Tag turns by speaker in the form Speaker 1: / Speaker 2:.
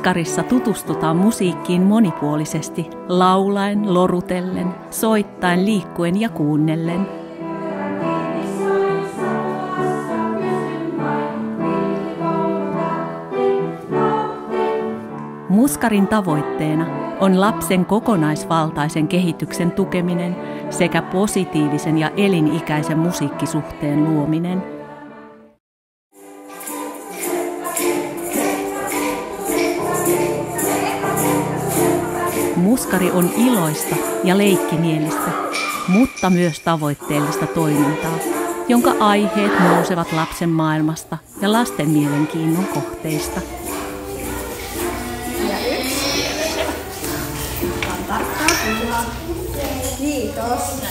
Speaker 1: Muskarissa tutustutaan musiikkiin monipuolisesti, laulaen, lorutellen, soittaen, liikkuen ja kuunnellen. Muskarin tavoitteena on lapsen kokonaisvaltaisen kehityksen tukeminen sekä positiivisen ja elinikäisen musiikkisuhteen luominen. Muskari on iloista ja leikkimielistä, mutta myös tavoitteellista toimintaa, jonka aiheet nousevat lapsen maailmasta ja lasten mielenkiinnon kohteista.
Speaker 2: Kiitos.